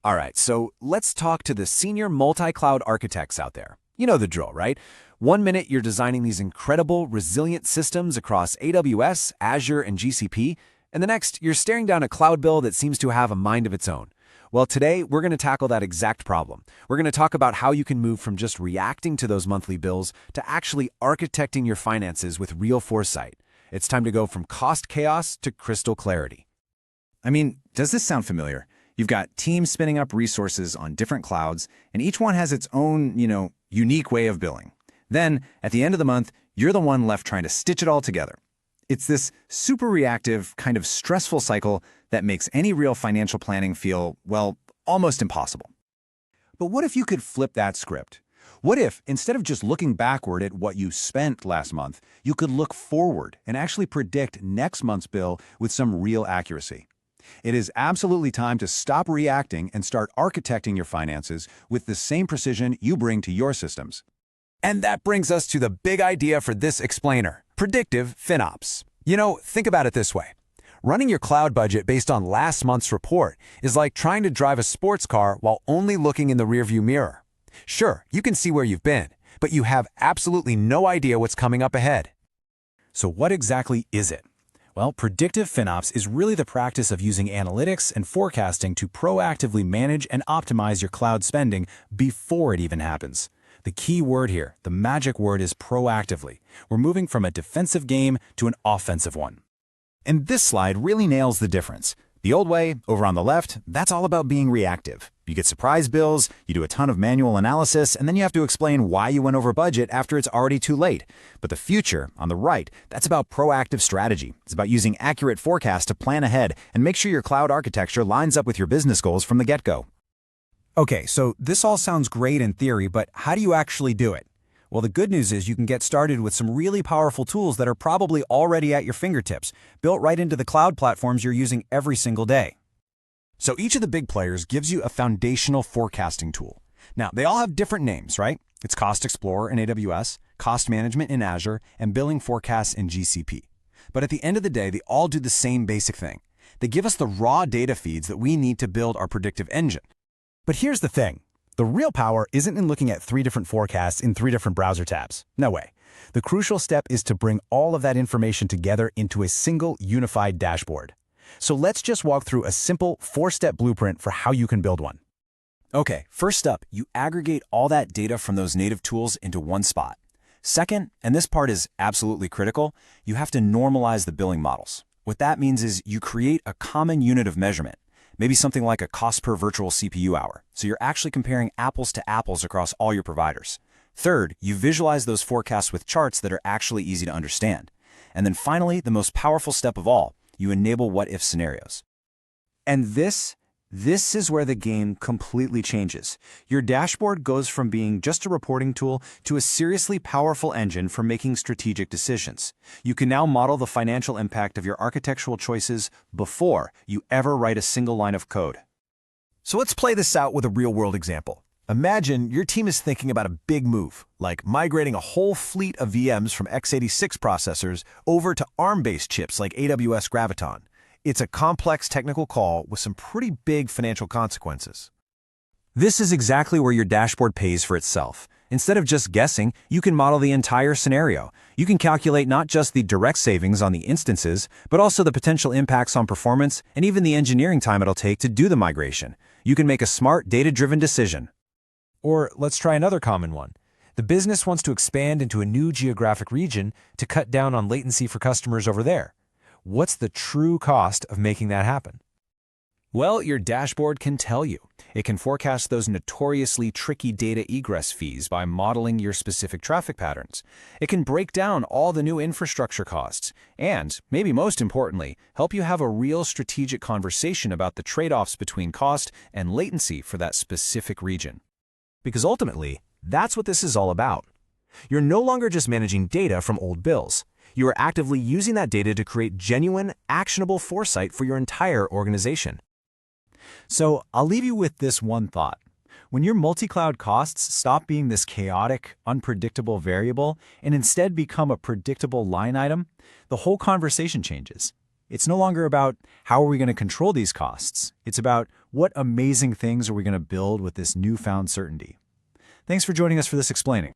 All right, so let's talk to the senior multi-cloud architects out there. You know the drill, right? One minute you're designing these incredible, resilient systems across AWS, Azure, and GCP, and the next you're staring down a cloud bill that seems to have a mind of its own. Well, today we're going to tackle that exact problem. We're going to talk about how you can move from just reacting to those monthly bills to actually architecting your finances with real foresight. It's time to go from cost chaos to crystal clarity. I mean, does this sound familiar? You've got teams spinning up resources on different clouds, and each one has its own, unique way of billing. Then, at the end of the month, you're the one left trying to stitch it all together. It's this super reactive, kind of stressful cycle that makes any real financial planning feel, well, almost impossible. But what if you could flip that script? What if, instead of just looking backward at what you spent last month, you could look forward and actually predict next month's bill with some real accuracy? It is absolutely time to stop reacting and start architecting your finances with the same precision you bring to your systems. And that brings us to the big idea for this explainer, predictive FinOps. Think about it this way. Running your cloud budget based on last month's report is like trying to drive a sports car while only looking in the rearview mirror. Sure, you can see where you've been, but you have absolutely no idea what's coming up ahead. So what exactly is it? Well, predictive FinOps is really the practice of using analytics and forecasting to proactively manage and optimize your cloud spending before it even happens. The key word here, the magic word, is proactively. We're moving from a defensive game to an offensive one. And this slide really nails the difference. The old way, over on the left, that's all about being reactive. You get surprise bills, you do a ton of manual analysis, and then you have to explain why you went over budget after it's already too late. But the future, on the right, that's about proactive strategy. It's about using accurate forecasts to plan ahead and make sure your cloud architecture lines up with your business goals from the get-go. Okay, so this all sounds great in theory, but how do you actually do it? Well, the good news is you can get started with some really powerful tools that are probably already at your fingertips, built right into the cloud platforms you're using every single day. So each of the big players gives you a foundational forecasting tool. Now, they all have different names, right? It's Cost Explorer in AWS, Cost Management in Azure, and Billing Forecasts in GCP. But at the end of the day, they all do the same basic thing. They give us the raw data feeds that we need to build our predictive engine. But here's the thing. The real power isn't in looking at 3 different forecasts in 3 different browser tabs. No way. The crucial step is to bring all of that information together into a single unified dashboard. So let's just walk through a simple 4-step blueprint for how you can build one. Okay, first up, you aggregate all that data from those native tools into one spot. Second, and this part is absolutely critical, you have to normalize the billing models. What that means is you create a common unit of measurement. Maybe something like a cost per virtual CPU hour, so you're actually comparing apples to apples across all your providers. Third, you visualize those forecasts with charts that are actually easy to understand. And then finally, the most powerful step of all, you enable what-if scenarios. And this is where the game completely changes. Your dashboard goes from being just a reporting tool to a seriously powerful engine for making strategic decisions. You can now model the financial impact of your architectural choices before you ever write a single line of code. So let's play this out with a real-world example. Imagine your team is thinking about a big move, like migrating a whole fleet of VMs from x86 processors over to ARM-based chips like AWS Graviton. It's a complex technical call with some pretty big financial consequences. This is exactly where your dashboard pays for itself. Instead of just guessing, you can model the entire scenario. You can calculate not just the direct savings on the instances, but also the potential impacts on performance and even the engineering time it'll take to do the migration. You can make a smart, data-driven decision. Or let's try another common one. The business wants to expand into a new geographic region to cut down on latency for customers over there. What's the true cost of making that happen? Well, your dashboard can tell you. It can forecast those notoriously tricky data egress fees by modeling your specific traffic patterns. It can break down all the new infrastructure costs and, maybe most importantly, help you have a real strategic conversation about the trade-offs between cost and latency for that specific region. Because ultimately, that's what this is all about. You're no longer just managing data from old bills. You are actively using that data to create genuine, actionable foresight for your entire organization. So I'll leave you with this one thought. When your multi-cloud costs stop being this chaotic, unpredictable variable and instead become a predictable line item, the whole conversation changes. It's no longer about how are we going to control these costs. It's about What amazing things are we going to build with this newfound certainty? Thanks for joining us for this explaining.